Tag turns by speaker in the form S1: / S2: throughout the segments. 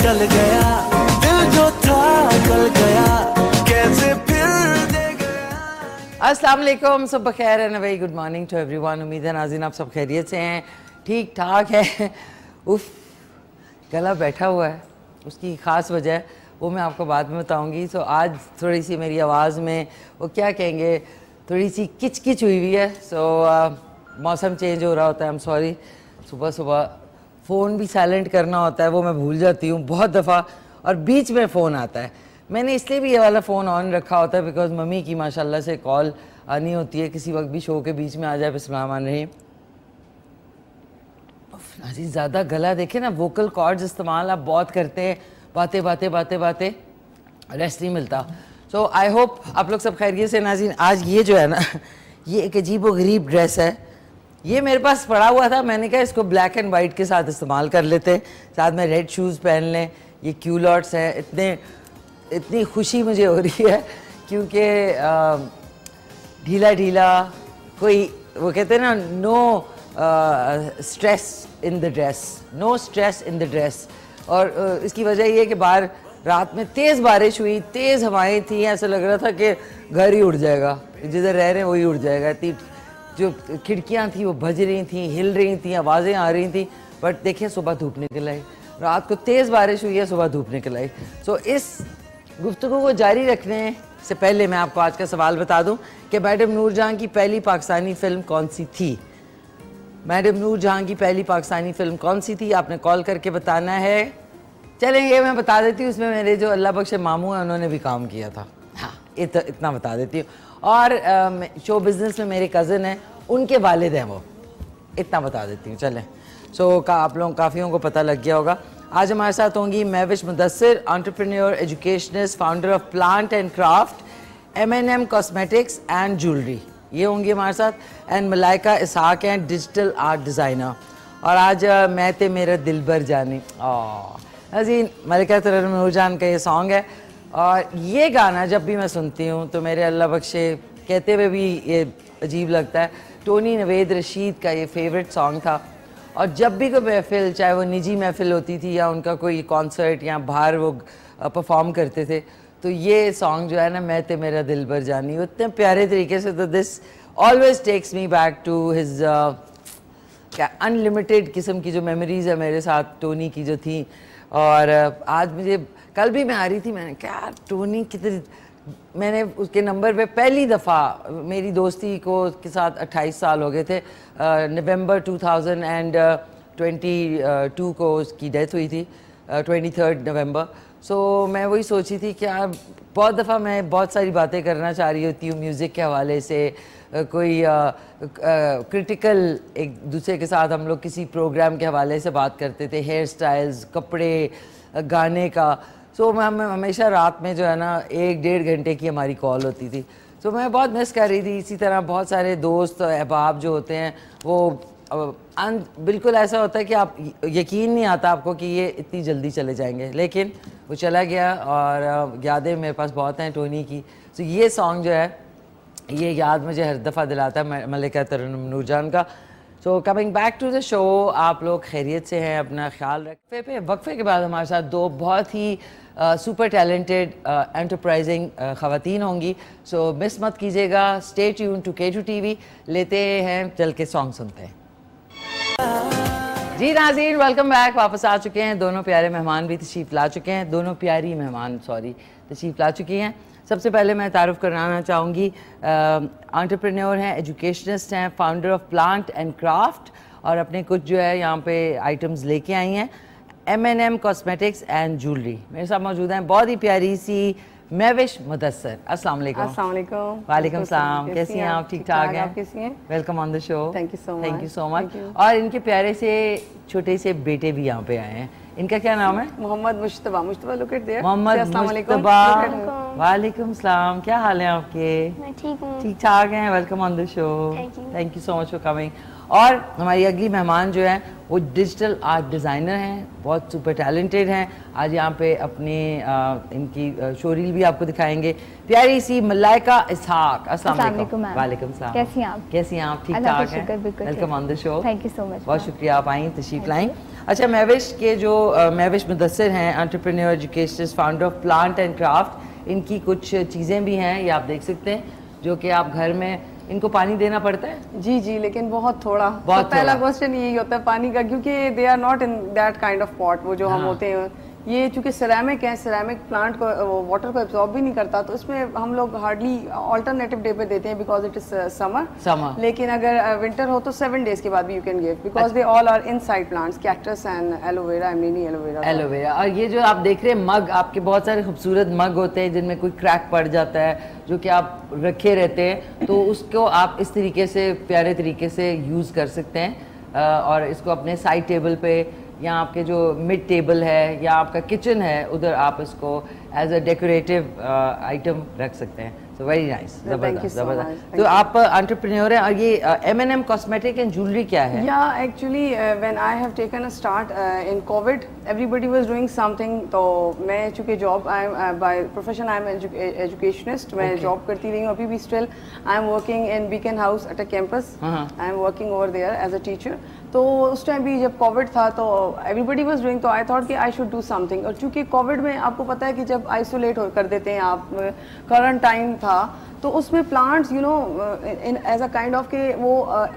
S1: चल गया, दिल जो था जल गया, कैसे फिर दे गया।
S2: अस्सलाम वालेकुम, सुबह खैर and very good morning to everyone. उम्मीद है नाज़रीन आप सब खैरियत से हैं, ठीक ठाक है। उफ, गला बैठा हुआ है, उसकी ख़ास वजह है वो मैं आपको बाद में बताऊंगी। तो आज थोड़ी सी मेरी आवाज़ में वो क्या कहेंगे, थोड़ी सी किच किच हुई हुई है। मौसम चेंज हो रहा होता है, आई एम सॉरी। सुबह सुबह फ़ोन भी साइलेंट करना होता है, वो मैं भूल जाती हूँ बहुत दफ़ा, और बीच में फ़ोन आता है। मैंने इसलिए भी ये वाला फ़ोन ऑन रखा होता है बिकॉज मम्मी की माशाल्लाह से कॉल आनी होती है, किसी वक्त भी शो के बीच में आ जाए। बिस्मिल्लाहिर्रहमानिर्रहीम। नाज़रीन ज़्यादा गला देखे ना, वोकल कॉर्ड्स इस्तेमाल आप बहुत करते हैं, बातें बातें बातें बातें, रेस्ट नहीं मिलता। सो आई होप आप लोग सब खैरियत से। नाज़रीन आज ये जो है ना, ये एक अजीब व गरीब ड्रेस है, ये मेरे पास पड़ा हुआ था, मैंने कहा इसको ब्लैक एंड वाइट के साथ इस्तेमाल कर लेते हैं, साथ में रेड शूज़ पहन लें। ये क्यूलॉट्स हैं, इतनी खुशी मुझे हो रही है क्योंकि ढीला ढीला कोई, वो कहते हैं ना, no stress in the dress, no stress in the dress. और इसकी वजह ये है कि बाहर रात में तेज़ बारिश हुई, तेज़ हवाएं थी, ऐसा लग रहा था कि घर ही उड़ जाएगा, जिधर रह रहे हैं वही उड़ जाएगा। इतनी जो खिड़कियाँ थी वो बज रही थी, हिल रही थी, आवाज़ें आ रही थी। बट देखिए सुबह धूप निकल आई, रात को तेज़ बारिश हुई है, सुबह धूप निकल आई। सो इस गुफ्तगू को जारी रखने से पहले मैं आपको आज का सवाल बता दूं कि मैडम नूरजहां की पहली पाकिस्तानी फ़िल्म कौन सी थी। मैडम नूरजहां की पहली पाकिस्तानी फ़िल्म कौन सी थी, आपने कॉल करके बताना है। चलें ये मैं बता देती हूँ, इसमें मेरे जो अल्लाह बख्शे मामू हैं उन्होंने भी काम किया था। हाँ इतना बता देती हूँ। और शो बिज़नेस में मेरे कज़न हैं, उनके वालिद हैं वो, इतना बता देती हूँ। चलें आप लोगों काफ़ियों को पता लग गया होगा। आज हमारे साथ होंगी Mahvish Mudassir, entrepreneur, educationist, founder of plant and craft, M&M cosmetics and jewellery, ये होंगी हमारे साथ। एंड मलाइका इसहाक हैं, डिजिटल आर्ट डिज़ाइनर। और आज मैं ते मेरा दिल भर जानी, नाज़रीन मलाइका नूरजहां का ये सॉन्ग है। और ये गाना जब भी मैं सुनती हूँ तो मेरे अल्लाह बख्शे कहते हुए भी ये अजीब लगता है। टोनी नवेद रशीद का ये फेवरेट सॉन्ग था, और जब भी कोई महफिल, चाहे वो निजी महफिल होती थी या उनका कोई कॉन्सर्ट या बाहर वो परफॉर्म करते थे, तो ये सॉन्ग जो है ना, मैं ते मेरा दिल भर जानी, उतने प्यारे तरीके से, तो this always takes me back to his क्या अनलिमिटेड किस्म की जो मेमोरीज़ है मेरे साथ टोनी की जो थी। और आज मुझे, कल भी मैं आ रही थी, मैंने क्या टोनी कितनी, मैंने उसके नंबर पे पहली दफ़ा, मेरी दोस्ती को के साथ 28 साल हो गए थे, नवंबर 2022 को उसकी डेथ हुई थी, 23 नवंबर। सो मैं वही सोची थी कि बहुत दफ़ा मैं बहुत सारी बातें करना चाह रही होती हूँ म्यूज़िक के हवाले से, कोई क्रिटिकल एक दूसरे के साथ हम लोग किसी प्रोग्राम के हवाले से बात करते थे, हेयर स्टाइल्स, कपड़े, गाने का। सो मैं हमेशा रात में जो है ना 1-1.5 घंटे की हमारी कॉल होती थी। सो मैं बहुत मिस कर रही थी। इसी तरह बहुत सारे दोस्त अहबाब जो होते हैं वो बिल्कुल ऐसा होता है कि आप यकीन नहीं आता आपको कि ये इतनी जल्दी चले जाएंगे, लेकिन वो चला गया। और यादें मेरे पास बहुत हैं टोनी की। सो ये सॉन्ग जो है ये याद मुझे हर दफ़ा दिलाता है मलाइका नूरजहां का। So coming back to the show, आप लोग खैरियत से हैं, अपना ख्याल रखें। वक्फे के बाद हमारे साथ दो बहुत ही सुपर टैलेंटेड एंटरप्राइजिंग ख़वातीन होंगी। सो मिस मत कीजिएगा, stay tune to K2 TV। लेते हैं, चल के सॉन्ग सुनते हैं। जी नाज़रीन वेलकम बैक, वापस आ चुके हैं। दोनों प्यारे मेहमान भी तशरीफ़ ला चुके हैं, दोनों प्यारी मेहमान तशरीफ़ ला चुकी हैं। सबसे पहले मैं तारुफ़ कराना चाहूँगी, एंटरप्रेन्योर हैं, एजुकेशनिस्ट हैं, founder of plant and craft, और अपने कुछ जो है यहाँ पे आइटम्स लेके आई हैं, M&M कॉस्मेटिक्स एंड ज्वेलरी। मेरे साथ मौजूद हैं बहुत ही प्यारी सी महविश मुदस्सिर। अस्सलाम वालेकुम।
S3: अस्सलाम वालेकुम।
S2: वालेकुम सलाम, कैसी हैं आप? ठीक ठाक हैं?
S3: आप कैसी हैं?
S2: Welcome on the show.
S3: Thank you so much.
S2: Thank you so much. और इनके प्यारे से छोटे से बेटे भी यहाँ पे आए हैं, इनका क्या नाम है?
S3: Mohammad Mushtaba. Mushtaba look at there.
S2: Mohammad Mushtaba. वालेकुम सलाम, क्या हाल है आपके?
S4: मैं ठीक हूँ।
S2: ठीक ठाक हैं, welcome on the show. Thank you so much for coming. और हमारी अगली मेहमान जो है वो डिजिटल आर्ट डिज़ाइनर हैं, बहुत सुपर टैलेंटेड हैं। आज यहाँ पे अपने इनकी शोरील भी आपको दिखाएंगे, प्यारी सी मलाइका इसहाक। अस्सलाम वालेकुम। वालेकुम सलाम।
S4: कैसी हैं आप?
S2: कैसी हैं आप? ठीक ठाक हैं?
S4: Welcome
S2: on the show.
S4: Thank you so much.
S2: बहुत शुक्रिया आप आई, तशरीफ लाई। अच्छा, महविश के जो महविश मुदस्सिर हैं, entrepreneur, educationist, founder of plant and craft, इनकी कुछ चीज़ें भी हैं, ये आप देख सकते हैं, जो कि आप घर में इनको पानी देना पड़ता है।
S3: जी जी, लेकिन बहुत थोड़ा।
S2: बहुत
S3: तो पहला
S2: थोड़ा।
S3: क्वेश्चन यही होता है पानी का, क्योंकि they are not in that kind of pot, वो जो हम
S2: हाँ।
S3: होते हैं। ये चूंकि सिरेमिक है, सिरेमिक प्लांट को वाटर को एब्जॉर्ब भी नहीं करता, तो इसमें हम लोग हार्डली अल्टरनेटिव डे पे देते हैं, बिकॉज इट इज समर। लेकिन अगर विंटर हो तो 7 डेज के बाद भी you can give, because they all are inside plants, cactus and aloe vera, mini aloe vera.
S2: Aloe vera. और ये जो आप देख रहे हैं मग, आपके बहुत सारे खूबसूरत मग होते हैं जिनमें कोई क्रैक पड़ जाता है, जो कि आप रखे रहते हैं, तो उसको आप इस तरीके से प्यारे तरीके से यूज़ कर सकते हैं। और इसको अपने साइड टेबल पे, या आपके जो मिड टेबल है, या आपका किचन है, उधर आप इसको एज अ डेकोरेटिव आइटम रख सकते हैं। सो वेरी नाइस, जबरदस्त जबरदस्त। तो आप एंटरप्रेन्योर हैं, और ये M&M कॉस्मेटिक एंड ज्वेलरी क्या है?
S3: Yeah, actually, when I have taken a start in COVID, everybody was doing something. तो मैं चूँकि job, I am by profession I am educationist, मैं जॉब करती रही हूँ अभी भी still. I am working in Beacon House at a campus. I am working over there as a teacher. तो उस टाइम भी जब कोविड था तो एवरीबडी वाज डूइंग, तो आई थॉट कि आई शुड डू समथिंग। और चूंकि कोविड में आपको पता है कि जब आइसोलेट कर देते हैं आप, क्वारंटाइन था, तो उसमें plants you know in as a kind of के वो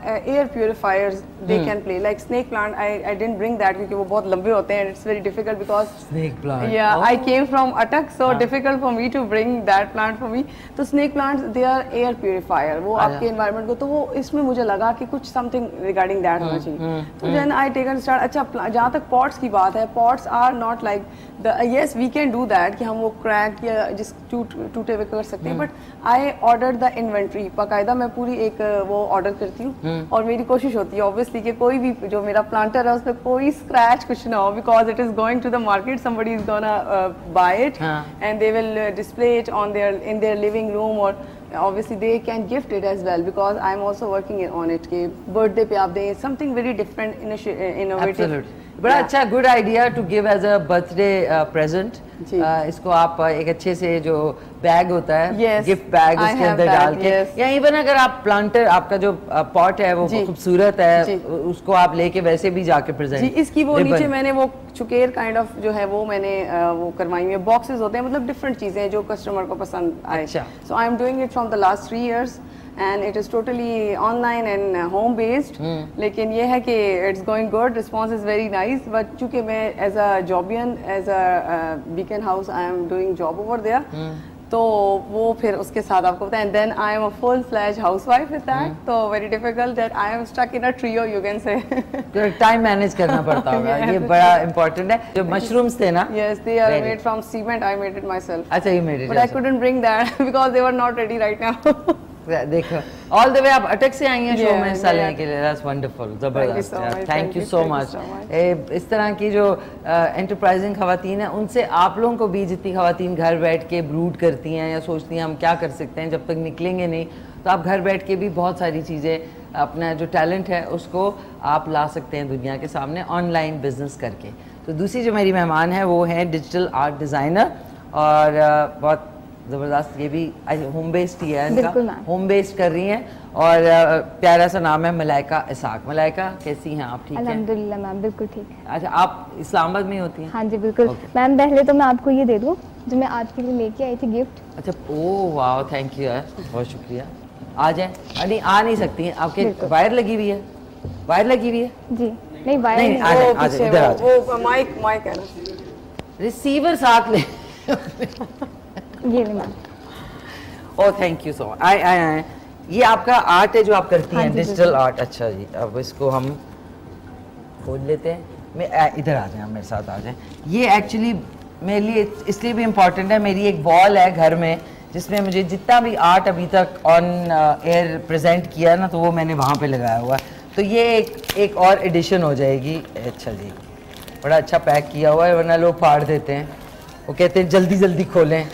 S3: air purifiers they can play, like snake plant. I didn't bring that क्योंकि वो बहुत लंबे होते हैं, it's very difficult because
S2: snake plant,
S3: या I came from Attock, so difficult for me to bring that plant for me. तो snake plants they are air purifier, वो आपके एनवायरनमेंट को, तो वो इसमें मुझे लगा कि कुछ समथिंग रिगार्डिंग दैट होना चाहिए। तो देन आई टेकन स्टार्ट। अच्छा, जहाँ तक पॉट्स की बात है, pots are not like the, yes we can do that कि हम वो क्रैक या जिस टूटे हुए कर सकते हैं, but I order the inventory. बाकायदा मैं पूरी एक वो ऑर्डर करती हूँ, और मेरी कोशिश होती है ऑब्वियसली कि कोई भी जो मेरा प्लांटर है उसमें कोई स्क्रैच कुछ ना हो, because it is going to the market, somebody is gonna buy it and they will display it on there in there living room, और obviously they can gift it as well, because I am also working on it कि birthday पे आप दें something very different, innovative.
S2: Absolutely. बड़ा अच्छा, good idea to give as a birthday present. इसको आप एक अच्छे से जो बैग होता है, गिफ्ट बैग, उसके अंदर डाल के, या इवन अगर आप प्लांटर, आपका जो पॉट है वो खूबसूरत है, उसको आप लेके वैसे भी जाके प्रेजेंट।
S3: जी, इसकी वो नीचे मैंने वो चुकेर काइंड ऑफ जो है वो मैंने वो करवाई हुई है, बॉक्सेस होते हैं, मतलब डिफरेंट चीजें जो कस्टमर को पसंद आए। So I am doing it from the last 3 years and it is totally online and home based. लेकिन ये है कि it's going good, response is very nice, but चूँकि मैं as a jobian, as a Beacon House I am doing job over there, तो वो फिर उसके साथ आपको पता है, and then I am a full-fledged housewife with that, तो very difficult that I am stuck in a trio, you can say.
S2: Time manage करना पड़ता होगा, ये बड़ा इम्पोर्टेंट है। जो मशरूम्स थे ना,
S3: yes, they are made from cement, I made it myself.
S2: अच्छा, you made it,
S3: but I couldn't bring that because they were not ready right now.
S2: देखो, ऑल द वे आप अटक से आई हैं शो में हिस्सा लेने के लिए, दैट्स वंडरफुल, जबरदस्त, थैंक यू सो मच। इस तरह की जो एंटरप्राइजिंग खवातीन हैं, उनसे आप लोगों को भी, जितनी खवातीन घर बैठ के ब्रूड करती हैं या सोचती हैं हम क्या कर सकते हैं, जब तक निकलेंगे नहीं, तो आप घर बैठ के भी बहुत सारी चीज़ें, अपना जो टैलेंट है उसको आप ला सकते हैं दुनिया के सामने ऑनलाइन बिजनेस करके। तो दूसरी जो मेरी मेहमान है वो है डिजिटल आर्ट डिज़ाइनर, और बहुत ज़बरदस्त, ये भी होम बेस्ड ही है इनका, होम बेस्ड कर रही हैं, और प्यारा सा नाम है मलाइका इसाक। मलाइका, कैसी हैं आप? ठीक है
S4: अल्हम्दुलिल्लाह मैम, बिल्कुल ठीक है।
S2: अच्छा, आप इस्लामाबाद में होती हैं?
S4: हाँ जी बिल्कुल मैम। पहले तो मैं आपको ये दे दूँ जो मैं आपके लिए लेके आई थी गिफ्ट।
S2: अच्छा, ओह वाह, थैंक यू यार, बहुत शुक्रिया। आ जाए। नहीं, आ नहीं सकती हैं, आपके वायर लगी हुई है, वायर लगी हुई है
S4: जी? नहीं वायर नहीं,
S2: इधर आ जाए,
S3: वो माइक है ना,
S2: रिसीवर साथ ले।
S4: ये नहीं ma'am.
S2: Oh thank you so much. आए ये आपका आर्ट है जो आप करती हैं, डिजिटल आर्ट। अच्छा जी, अब इसको हम खोल लेते हैं। मैं इधर आ जाएं, मेरे साथ आ जाएं। ये एक्चुअली मेरे लिए इसलिए भी इम्पॉर्टेंट है, मेरी एक वॉल है घर में जिसमें मुझे जितना भी आर्ट अभी तक ऑन एयर प्रेजेंट किया ना, तो वो मैंने वहाँ पे लगाया हुआ है। तो ये एक और एडिशन हो जाएगी। अच्छा जी, बड़ा अच्छा पैक किया हुआ है, वरना लोग फाड़ देते हैं, वो कहते हैं जल्दी जल्दी खोलें।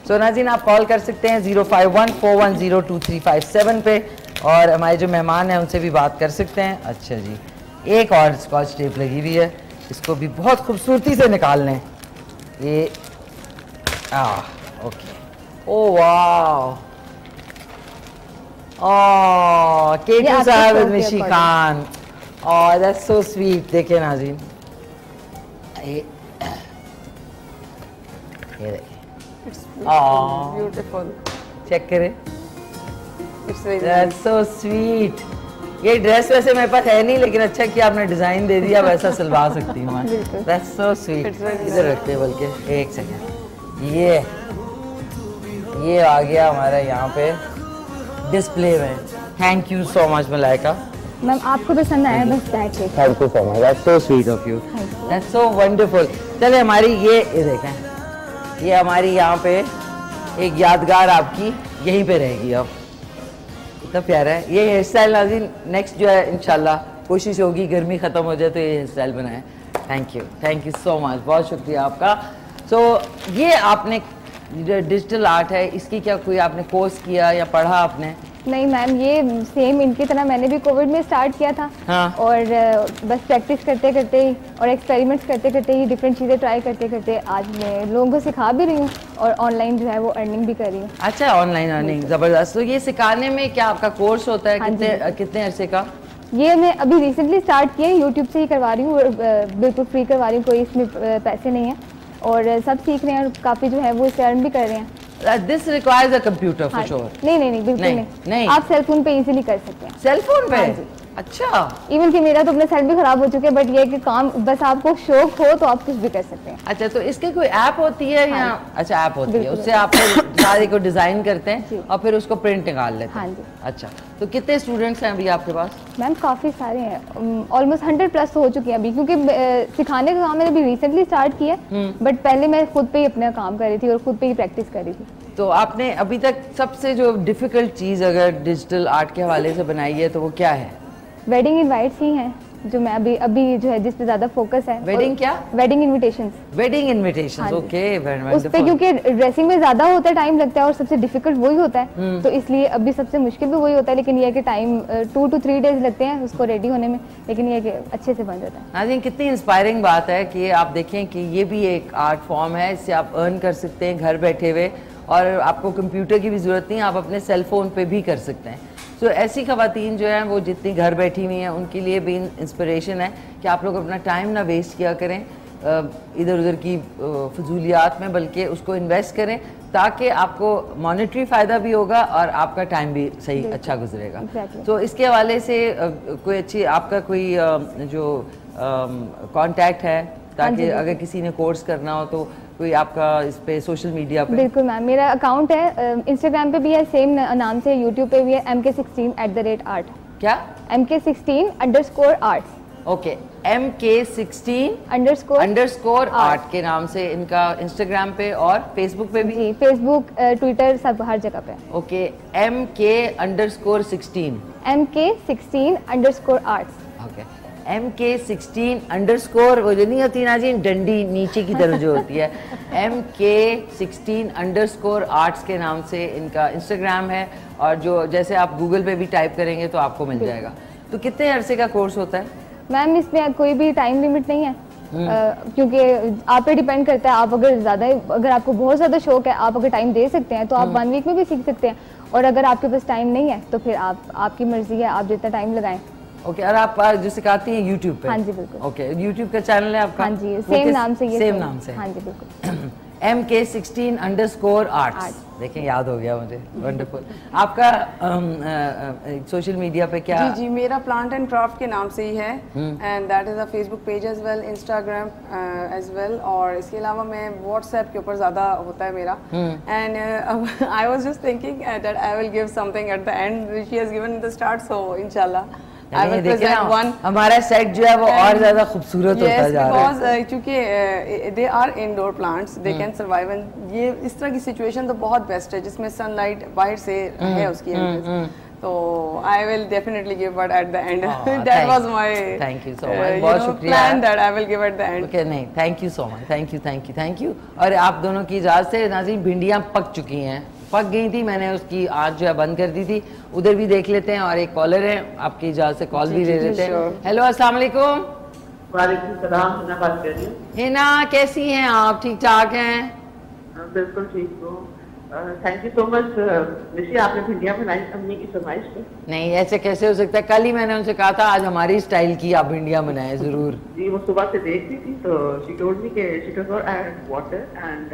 S2: सो नाज़रीन, आप कॉल कर सकते हैं 0514102357 पे, और हमारे जो मेहमान हैं उनसे भी बात कर सकते हैं। अच्छा जी, एक और स्कॉच टेप लगी हुई है, इसको भी बहुत खूबसूरती से निकाल लें। ये ओके, ओ वाह, केटू साहब विद मिशी Khan, oh that's so sweet. देखिए नाज़रीन, ये देखिए,
S3: It's
S2: Aw.
S3: beautiful.
S2: चेक करें,
S3: It's very nice.
S2: That's so sweet. ये ड्रेस वैसे मेरे पास है नहीं, लेकिन अच्छा कि आपने डिजाइन दे दिया, वैसा सिलवा सकती हूँ मैं।
S3: बिल्कुल।
S2: That's so sweet.
S3: It's very
S2: इधर रखते हैं, बल्कि एक सेकेंड, ये आ गया हमारा यहाँ पे डिस्प्ले में। Thank you so much Malaika.
S4: Ma'am आपको पसंद आया बस that's it.
S2: Thank you so much, that's so sweet of you, that's so wonderful. चले हमारी ये देखें, ये हमारी यहाँ पे एक यादगार आपकी यहीं पे रहेगी। अब इतना प्यारा है ये हेयर स्टाइल। नाज़रीन नेक्स्ट जो है इंशाल्लाह कोशिश होगी गर्मी ख़त्म हो जाए तो ये हेयर स्टाइल बनाए। थैंक यू सो मच, बहुत शुक्रिया आपका। सो ये आपने डिजिटल आर्ट है, इसकी क्या कोई आपने कोर्स किया या पढ़ा आपने?
S4: नहीं मैम, ये सेम इनकी तरह मैंने भी कोविड में स्टार्ट किया था।
S2: हाँ।
S4: और बस प्रैक्टिस करते करते ही और एक्सपेरिमेंट्स करते करते ही डिफरेंट चीज़ें ट्राई करते करते आज मैं लोगों को सिखा भी रही हूँ और ऑनलाइन जो है वो अर्निंग भी कर रही हूँ।
S2: अच्छा, ऑनलाइन अर्निंग, ज़बरदस्त। तो ये सिखाने में क्या आपका कोर्स होता है?
S4: हाँ जी।
S2: कितने अरसे का?
S4: ये मैं अभी रिसेंटली स्टार्ट किया है, यूट्यूब से ही करवा रही हूँ और बिल्कुल फ्री करवा रही हूँ, कोई इसमें पैसे नहीं है और सब सीख रहे हैं और काफ़ी जो है वो इससे अर्न भी कर रहे हैं।
S2: This requires a computer for
S4: हाँ,
S2: श्योर।
S4: नहीं बिल्कुल
S2: नहीं,
S4: नहीं,
S2: नहीं।
S4: आप सेल फोन पे इजीली कर सकते हैं।
S2: सेल फोन पे?
S4: हाँ जी।
S2: अच्छा,
S4: इवन कि मेरा तो अपने सेल भी खराब हो चुके हैं, बट ये है कि काम बस आपको शौक हो तो आप कुछ भी कर सकते हैं।
S2: अच्छा, तो इसके कोई ऐप होती है या?
S4: हाँ।
S2: अच्छा, ऐप होती है,
S4: बिल्कुल।
S2: उससे आप सारे को डिजाइन करते
S4: जी।
S2: हैं और फिर उसको प्रिंट निकाल लेते हैं।
S4: हाँ जी।
S2: अच्छा, तो कितने स्टूडेंट्स हैं अभी आपके पास?
S4: मैम काफ़ी सारे हैं, ऑलमोस्ट 100+ हो चुके हैं अभी, क्योंकि सिखाने का काम मैंने अभी रिसेंटली स्टार्ट किया है, बट पहले मैं खुद पे ही अपना काम कर रही थी और खुद पे ही प्रैक्टिस कर रही थी।
S2: तो आपने अभी तक सबसे जो डिफिकल्ट चीज़ अगर डिजिटल आर्ट के हवाले से बनाई है तो वो क्या है?
S4: वेडिंग इनवाइट्स ही हैं जो मैं अभी जो है जिस पे ज़्यादा फोकस है।
S2: वेडिंग क्या?
S4: Wedding invitations.
S2: वेडिंग इन्विटेशन,
S4: हाँ जी।
S2: ओके,
S4: उस पे क्योंकि ड्रेसिंग में ज़्यादा होता है, टाइम लगता है और सबसे डिफिकल्ट वही होता है, तो इसलिए अभी सबसे मुश्किल भी वही होता है, लेकिन ये है कि टाइम 2 to 3 days लगते हैं उसको रेडी होने में, लेकिन ये है कि अच्छे से बन जाता है।
S2: नाज़रीन कितनी इंस्पायरिंग बात है कि आप देखें कि ये भी एक आर्ट फॉर्म है, इससे आप अर्न कर सकते हैं घर बैठे हुए और आपको कंप्यूटर की भी ज़रूरत नहीं, आप अपने सेल फ़ोन पे भी कर सकते हैं। तो ऐसी ख़वातीन जो हैं वो जितनी घर बैठी हुई हैं उनके लिए भी इंस्पिरेशन है कि आप लोग अपना टाइम ना वेस्ट किया करें इधर उधर की फजूलियात में, बल्कि उसको इन्वेस्ट करें ताकि आपको मॉनेटरी फ़ायदा भी होगा और आपका टाइम भी सही अच्छा गुजरेगा।
S4: Exactly.
S2: तो इसके हवाले से कोई अच्छी आपका कोई जो कांटेक्ट है ताकि अगर किसी ने कोर्स करना हो तो कोई आपका इस पे सोशल मीडिया पे?
S4: बिल्कुल मैम, मेरा अकाउंट है, इंस्टाग्राम पे भी है सेम नाम से, यूट्यूब पे भी है MK16@art।
S2: क्या?
S4: MK16_arts।
S2: ओके, MK16
S4: _
S2: art के नाम से इनका इंस्टाग्राम पे और फेसबुक पे भी?
S4: जी, फेसबुक, ट्विटर सब हर जगह पे।
S2: Okay, MK_16
S4: MK16_arts।
S2: Okay, MK16_ वो जो नहीं होती ना जी डंडी नीचे की तरफ जो होती है, MK16_ के नाम से इनका इंस्टाग्राम है और जो जैसे आप गूगल पे भी टाइप करेंगे तो आपको मिल जाएगा। तो कितने अरसे का कोर्स होता है?
S4: मैम इसमें कोई भी टाइम लिमिट नहीं है, क्योंकि आप पे डिपेंड करता है, आप अगर आपको बहुत ज़्यादा शौक है, आप अगर टाइम दे सकते हैं तो आप 1 वीक में भी सीख सकते हैं, और अगर आपके पास टाइम नहीं है तो फिर आपकी मर्जी है, आप जितना टाइम लगाएं।
S2: ओके, और आप जो सिखाती हैं यूट्यूब पे?
S4: हाँ जी बिल्कुल।
S2: ओके, यूट्यूब का चैनल है आपका?
S4: हाँ जी,
S2: वो
S4: सेम नाम से।
S2: सेम नाम से?
S4: हाँ जी बिल्कुल।
S2: MK16_arts, देखें याद हो गया मुझे, वंडरफुल। आपका सोशल मीडिया पे क्या?
S3: जी मेरा प्लांट एंड क्राफ्ट के नाम से ही है, and that is a Facebook page as well, Instagram as well, और इसके अलावा मैं व्हाट्सएप के ऊपर ज़्यादा होता है मेरा। And I was just thinking that I will give something at the end she has given in the start, so इंशाल्लाह I will present one.
S2: हमारा सेट जो है वो और ज्यादा खूबसूरत होता जा रहा है।
S3: Because क्योंकि they are indoor plants, they can survive, and ये इस तरह की सिचुएशन तो बहुत बेस्ट है जिसमें सनलाइट बाहर से है उसकी entrance. तो I will definitely give it at the end. That was my
S2: thank you so much. बहुत शुक्रिया।
S3: Plan that I will give at the end.
S2: Okay, नहीं, thank you so much, thank you। और आप दोनों की इजाज़त से नाज़रीन भिंडियाँ पक चुकी हैं, पक गई थी, मैंने उसकी आँच जो है बंद कर दी थी। उधर भी देख लेते हैं और एक कॉलर है, आपकी इजाज़त से कॉल भी ले लेते हैं। हेलो, अस्सलाम वालेकुम।
S5: वालेकुम सलाम, हिना बात कर रही हूँ।
S2: हिना, कैसी हैं आप? ठीक ठाक हैं?
S5: बिल्कुल ठीक हूँ। थैंक यू सो मच ऋषि, आपने भिंडियाँ बनाई अम्मी की फरमाइश पे।
S2: नहीं, ऐसे कैसे हो सकता है? कल ही मैंने उनसे कहा था आज हमारी स्टाइल की आप भिंडियाँ बनाएं जरूर।
S5: जी, वो सुबह से देख रही थी तो शी टोल्ड मी कि she does not add water and the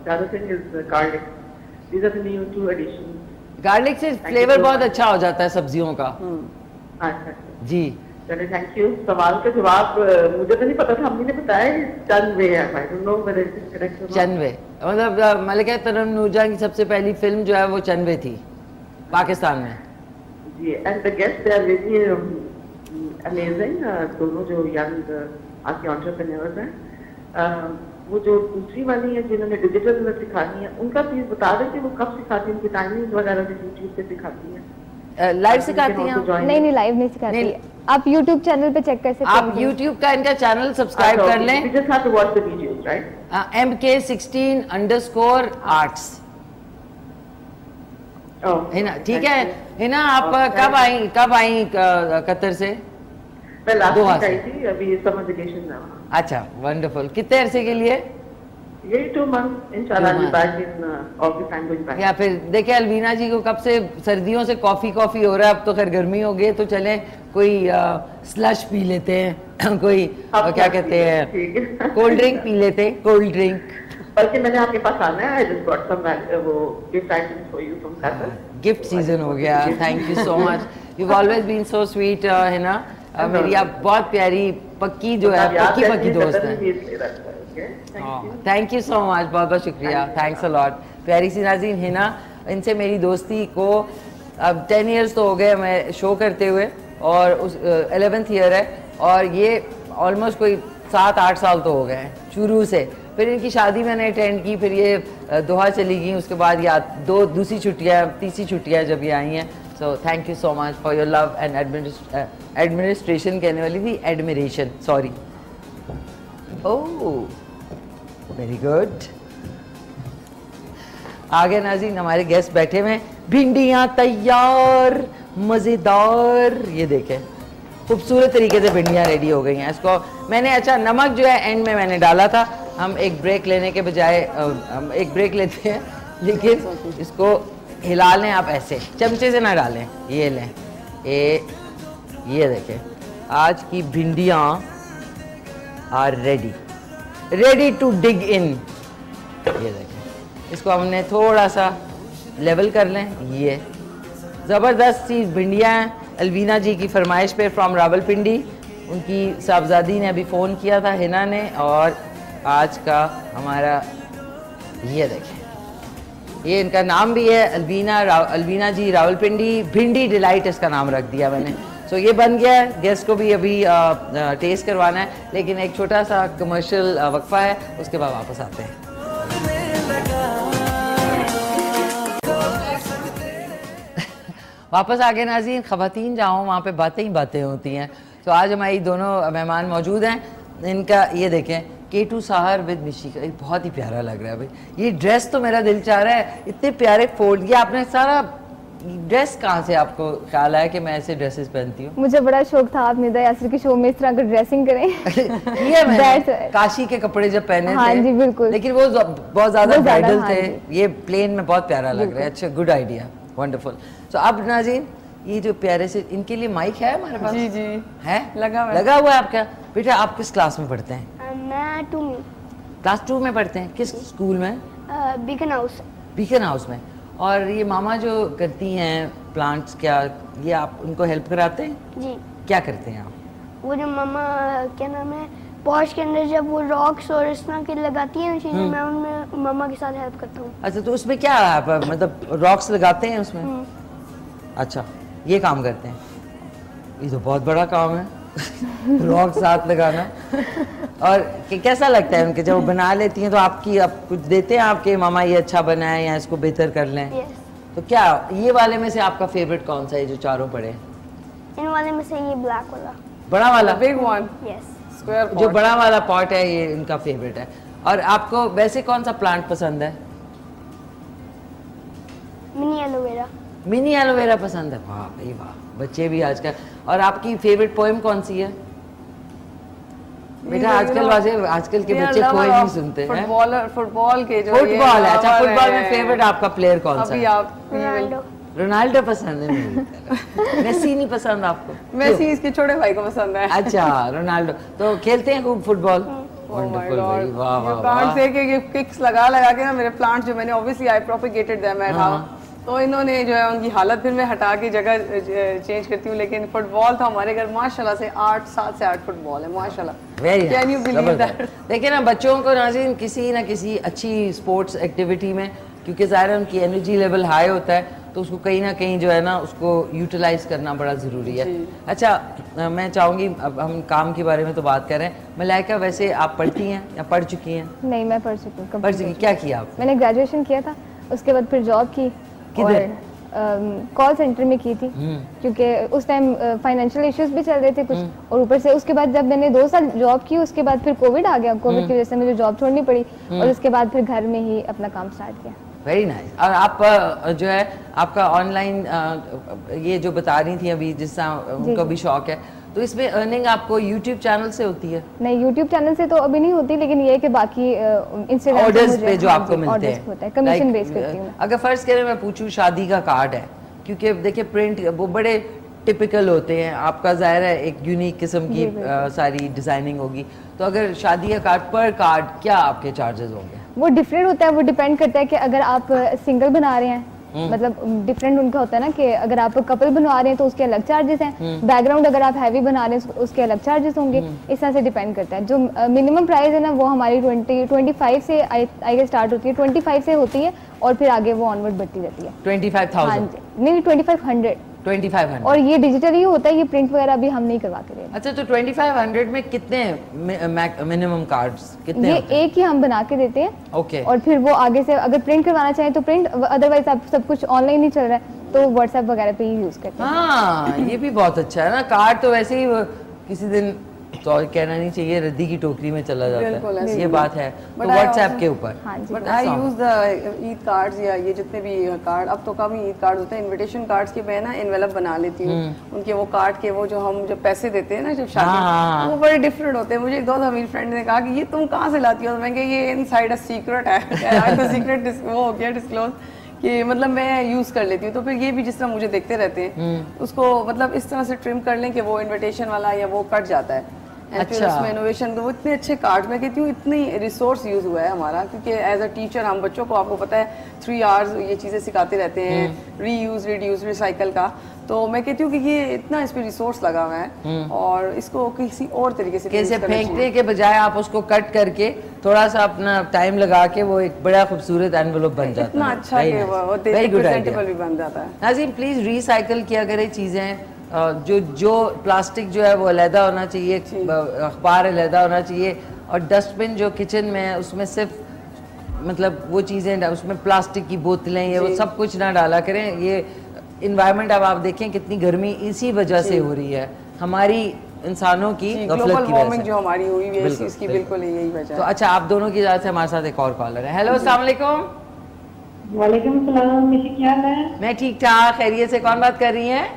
S5: other thing is garlic. These are the new 2 additions.
S2: Garlic से फ्लेवर बहुत अच्छा हो जाता है सब्जियों का।
S5: अच्छा
S2: जी,
S5: चलिए, थैंक यू। सवाल का जवाब मुझे तो नहीं पता था, अम्मी ने बताया कि चंद वे है। I don't know whether it is correct और नॉट।
S2: चंदवे, मतलब मलिका तरन्नुम नूरजहां की सबसे पहली फिल्म जो है वो चंदवे थी पाकिस्तान में।
S5: जी, and the guest they are really amazing. दोनों जो यंग आपके एंटरप्रेन्योर्स हैं, वो जो दूसरी वाली है जिन्होंने डिजिटल सिखानी है, उनका प्लीज बता दें कि वो कब सिखाती है, उनकी टाइमिंग वगैरह भी यूट्यूब पे सिखाती है।
S2: लाइव सिखाती हैं आप?
S4: नहीं, लाइव नहीं सिखाती।
S2: नहीं।
S4: आप YouTube चैनल पे चेक कर सकते हैं।
S2: आप YouTube का इनका चैनल सब्सक्राइब कर लें,
S5: We just have to watch the videos, right?
S2: MK16_arts
S5: Oh,
S2: है ना? ठीक है,
S5: thank you.
S2: है ना? आप कब आई कतर से?
S5: मैं लास्ट
S2: दोहा
S5: वीक
S2: से।
S5: आई थी, अभी समर वेकेशन में।
S2: अच्छा, वंडरफुल। कितने अरसे के लिए?
S5: यही 2 months, इंशाल्लाह
S2: 2
S5: I'll be
S2: months.
S5: back in August. I'm going back.
S2: या फिर देखिए अलवीना जी को कब से सर्दियों से कॉफी हो रहा है, अब तो खैर गर्मी हो गई, तो चलें कोई स्लश पी लेते हैं कोई
S5: आप
S2: क्या
S5: क्या
S2: कहते हैं,
S5: ठीक है।
S2: कोल्ड ड्रिंक पी लेते हैं, कोल्ड ड्रिंक।
S5: बल्कि मैंने आपके पास आना है। I just got some वो gift items for you from Qatar.
S2: Gift season हो गया। Thank you so much, you always been so sweet, है ना? मेरी आप बहुत प्यारी पक्की जो है, पक्की दोस्त है। थैंक यू सो मच, बहुत बहुत शुक्रिया, थैंक्स अ लॉट। प्यारी सी नाज़रीन, है ना, इनसे मेरी दोस्ती को अब 10 इयर्स तो हो गए मैं शो करते हुए, और उस 11th ईयर है, और ये ऑलमोस्ट कोई 7-8 साल तो हो गए हैं शुरू से। फिर इनकी शादी मैंने अटेंड की, फिर ये दोहा चली गई, उसके बाद या दूसरी छुट्टियाँ, तीसरी छुट्टियाँ जब ये आई हैं। So thank you so much for your love and administration, कहने वाली थी admiration, sorry. Oh very good. आगे नाज़रीन हमारे गेस्ट बैठे हुए हैं, भिंडियाँ तैयार मज़ेदार, ये देखें खूबसूरत तरीके से भिंडियाँ रेडी हो गई हैं। इसको मैंने, अच्छा नमक जो है एंड में मैंने डाला था। हम एक ब्रेक लेने के बजाय हम एक ब्रेक लेते हैं, लेकिन इसको हिला लें आप, ऐसे चमचे से ना डालें, ये लें, ये देखें आज की भिंडियाँ आर रेडी टू डिग इन। ये देखें, इसको हमने थोड़ा सा लेवल कर लें। ये ज़बरदस्त सी भिंडियाँ हैं, अलवीना जी की फरमाइश पे फ्रॉम रावलपिंडी। उनकी साहबजादी ने अभी फ़ोन किया था हिना ने, और आज का हमारा ये देखें, ये इनका नाम भी है अलवीना जी रावलपिंडी, भिंडी डिलाइट इसका नाम रख दिया मैंने। सो ये बन गया है, गेस्ट को भी अभी टेस्ट करवाना है, लेकिन एक छोटा सा कमर्शियल वक्फा है, उसके बाद वापस आते हैं। वापस आगे नाज़रीन, ख़वातीन जहाँ वहाँ पे बातें ही बातें होती हैं। तो आज हमारी दोनों मेहमान मौजूद हैं। इनका ये देखें, K2 साहर विद मिशी का, ये बहुत ही प्यारा लग रहा है भाई। ये ड्रेस तो मेरा दिल चाह रहा है, इतने प्यारे फोल्ड, ये आपने सारा ड्रेस कहाँ से आपको ख्याल आया कि मैं ऐसे ड्रेसेस पहनती हूँ?
S4: मुझे बड़ा शौक था आप निदा यासिर के शो में इस तरह का ड्रेसिंग करें।
S2: ये मैंने काशी के कपड़े जब पहने
S4: हाँ
S2: थे,
S4: जी बिल्कुल,
S2: लेकिन वो बहुत ज्यादा ब्राइडल
S4: हाँ
S2: थे।
S4: जी।
S2: ये प्लेन में बहुत प्यारा लग रहा है। अच्छा, गुड आइडिया, वंडरफुल। तो अब नाज़रीन, ये जो प्यारे से, इनके लिए माइक है हमारे पास?
S3: जी जी
S2: है,
S3: लगा
S2: हुआ है आपका? बेटा आप किस क्लास में पढ़ते हैं?
S6: मैं 2 में,
S2: क्लास 2 में पढ़ते हैं। किस स्कूल में?
S6: Beacon house.
S2: बीकन हाउस में। और ये मामा जो करती हैं प्लांट्स, क्या ये आप उनको हेल्प कराते हैं?
S6: जी,
S2: क्या करते हैं आप?
S6: वो जो मम्मा क्या नाम है, पॉश के अंदर जब वो रॉक्स और इस तरह के लगाती हैं चीजें, मैं उनमें मम्मा के साथ हेल्प करता हूँ।
S2: अच्छा, तो उसमें क्या आप मतलब रॉक्स लगाते हैं उसमें? अच्छा, ये काम करते हैं। ये तो बहुत बड़ा काम है रॉक साथ लगाना। और कैसा लगता है उनके जब वो बना लेती हैं तो आपकी आप कुछ देते हैं आपके मामा ये अच्छा बना है या इसको बेहतर कर लें?
S6: यस।
S2: तो क्या ये वाले में से आपका फेवरेट कौन सा है जो चारों पड़े?
S6: इन वाले में से ये ब्लैक वाला।
S2: बड़ा वाला?
S3: Big one
S6: yes.
S3: स्क्वायर
S2: जो बड़ा वाला पॉट है ये इनका फेवरेट है। और आपको वैसे कौन सा प्लांट पसंद है?
S6: Mini aloe vera.
S2: मिनी एलोवेरा पसंद है? वाह भाई वाह, बच्चे भी आजकल। और आपकी फेवरेट पोएम कौन सी है? बेटा आजकल के बच्चे कोई नहीं सुनते हैं।
S3: फुटबॉल के जो
S2: फुटबॉल है, अच्छा फुटबॉल में फेवरेट आपका प्लेयर कौन सा
S3: अभी
S2: है?
S3: आप
S6: रोनाल्डो।
S2: रोनाल्डो पसंद है मेरी। मेसी नहीं पसंद आपको?
S3: मेसी इसके छोटे भाई को पसंद है।
S2: अच्छा रोनाल्डो तो खेलते हैं खूब football?
S3: Oh my
S2: wonderful
S3: God.
S2: भाई, वाह
S3: You
S2: वाह
S3: can't
S2: वाह।
S3: say कि ये किक्स लगा के ना मेरे प्लांट्स जो मैंने obviously I propagated them at how, तो इन्होंने जो है उनकी हालत फिर मैं हटा के जगह चेंज करती हूँ, लेकिन फुटबॉल था हमारे घर माशाल्लाह से 7 से 8 फुटबॉल है माशाल्लाह।
S2: Very
S3: can you believe that?
S2: देखिए ना बच्चों को नाज़रीन किसी ना किसी अच्छी स्पोर्ट्स एक्टिविटी में, क्योंकि ज़ाहिर है उनकी एनर्जी लेवल हाई होता है, तो उसको कहीं ना कहीं जो है ना उसको यूटिलाइज करना बड़ा ज़रूरी है। अच्छा मैं चाहूँगी, अब हम काम के बारे में तो बात कर रहे हैं, मलाइका वैसे आप पढ़ती हैं या पढ़ चुकी हैं?
S4: नहीं, मैं पढ़ चुकी हूँ।
S2: पढ़ चुकी, क्या किया आप?
S4: मैंने ग्रेजुएशन किया था, उसके बाद फिर जॉब की
S2: किधर?
S4: और कॉल सेंटर में की थी, क्योंकि उस टाइम फाइनेंशियल इश्यूज भी चल रहे थे कुछ, और ऊपर से उसके बाद जब मैंने 2 साल जॉब की, उसके बाद फिर कोविड आ गया, कोविड की वजह से मुझे जॉब छोड़नी पड़ी, और उसके बाद फिर घर में ही अपना काम स्टार्ट किया।
S2: Very nice. और आप जो है आपका ऑनलाइन ये जो बता रही थी अभी, जिसका उनको भी शौक है, तो इसमें अर्निंग आपको यूट्यूब चैनल से होती है?
S4: नहीं, यूट्यूब चैनल से तो अभी नहीं होती, लेकिन ये है कि बाकी इंस्टाग्राम
S2: ऑर्डर्स पे जो आपको मिलते हैं
S4: होता है, कमीशन बेस करती हूँ।
S2: अगर फर्ज करें मैं पूछूं शादी का कार्ड है, क्योंकि देखिए प्रिंट वो बड़े टिपिकल होते हैं, आपका ज़ाहिर है एक यूनिक किस्म की सारी डिजाइनिंग होगी, तो अगर शादी का कार्ड पर कार्ड क्या आपके चार्जेस होंगे?
S4: वो डिफरेंट होता है, वो डिपेंड करता है कि अगर आप सिंगल बना रहे हैं, मतलब डिफरेंट उनका होता है ना, कि अगर आप कपल बनवा रहे हैं तो उसके अलग चार्जेस हैं, बैकग्राउंड अगर आप हैवी बना रहे हैं उसके अलग चार्जेस होंगे, इस तरह से डिपेंड करता है। जो मिनिमम प्राइस है ना वो हमारी 25 से आई गेस स्टार्ट होती है, 25 से होती है, और फिर आगे वो ऑनवर्ड बढ़ती रहती है।
S2: 25,000?
S4: नहीं, 2500।
S2: 2500।
S4: और ये डिजिटल ही होता है, ये प्रिंट वगैरह भी हम नहीं करवाते रहे।
S2: अच्छा, तो 2500 में कितने मिनिमम कार्ड्स कितने
S4: ये
S2: होते हैं?
S4: एक ही हम बना के देते हैं,
S2: ओके।
S4: और फिर वो आगे से अगर प्रिंट करवाना चाहें तो प्रिंट, अदरवाइज आप सब कुछ ऑनलाइन ही चल रहा है तो व्हाट्सएप वगैरह पे ही यूज करते हैं।
S2: हाँ ये भी बहुत अच्छा है ना, कार्ड तो वैसे ही किसी दिन तो कहना नहीं चाहिए, रद्दी की टोकरी में चला जाता
S3: बिल्कुल
S2: है,
S3: ऐसे
S2: ये
S3: ही।
S2: बात है। तो
S3: But I
S2: व्हाट्सएप
S3: also-
S2: के ऊपर
S4: हाँ जी।
S3: But I use the Eid cards, या ये जितने भी कार्ड, अब तो कम ही ईद कार्ड होते हैं, इनविटेशन कार्ड्स के मैं ना एनवेलप बना लेती हूँ उनके, वो कार्ड के वो जो हम जब पैसे देते हैं ना जब शादी, वो बड़े डिफरेंट होते हैं। मुझे एक दोस्त मेरी फ्रेंड ने कहा कि ये तुम कहाँ से लाती हो, तो मैं कहा ये इनसाइड अ सीक्रेट है। तो सीक्रेट वो हो गया डिस्क्लोज कि मतलब मैं यूज़ कर लेती हूँ, तो फिर ये भी जिस तरह मुझे देखते रहते हैं उसको मतलब इस तरह से ट्रिम कर लें कि वो इनविटेशन वाला या वो कट जाता है। फिर उसमें इनोवेशन, तो वो इतने अच्छे कार्ड, मैं कहती हूँ इतनी रिसोर्स यूज़ हुआ है हमारा, क्योंकि एज अ टीचर हम बच्चों को, आपको पता है 3 आवर्स ये चीज़ें सिखाते रहते हैं, रीयूज़, रिड्यूस, रिसाइकल का, तो मैं कहती हूँ कि ये इतना इस पर रिसोर्स लगा हुआ है, और इसको किसी और तरीके से
S2: कैसे फेंकने के बजाय आप उसको कट करके थोड़ा सा अपना टाइम लगा के वो एक बड़ा खूबसूरत एनवेलप बन जाता है।
S3: इतना अच्छा कि वो प्रेजेंटेबल भी बन जाता है।
S2: नाज़रीन प्लीज़ रिसाइकल किया करें चीज़ें, जो प्लास्टिक जो है वो अलहदा होना चाहिए, अखबार अलहदा होना चाहिए, और डस्टबिन जो किचन में है उसमें सिर्फ मतलब वो चीज़ें, उसमें प्लास्टिक की बोतलें ये वो सब कुछ ना डाला करें। ये इन्वायरमेंट अब आप देखें कितनी गर्मी इसी वजह से हो रही है, हमारी इंसानों की गफलत
S3: ग्लोबल
S2: की
S3: वार्मिंग
S2: वजह से।
S3: जो हमारी हुई है इसकी बिल्कुल यही वजह
S2: तो
S3: है।
S2: अच्छा, आप दोनों की इजाज़त से हमारे साथ एक और कॉलर है। हेलो, अस्सलाम वालेकुम।
S7: वालेकुम सलाम, मिशी क्या हाल है?
S2: मैं ठीक ठाक, खैरियत से। कौन बात कर रही हैं?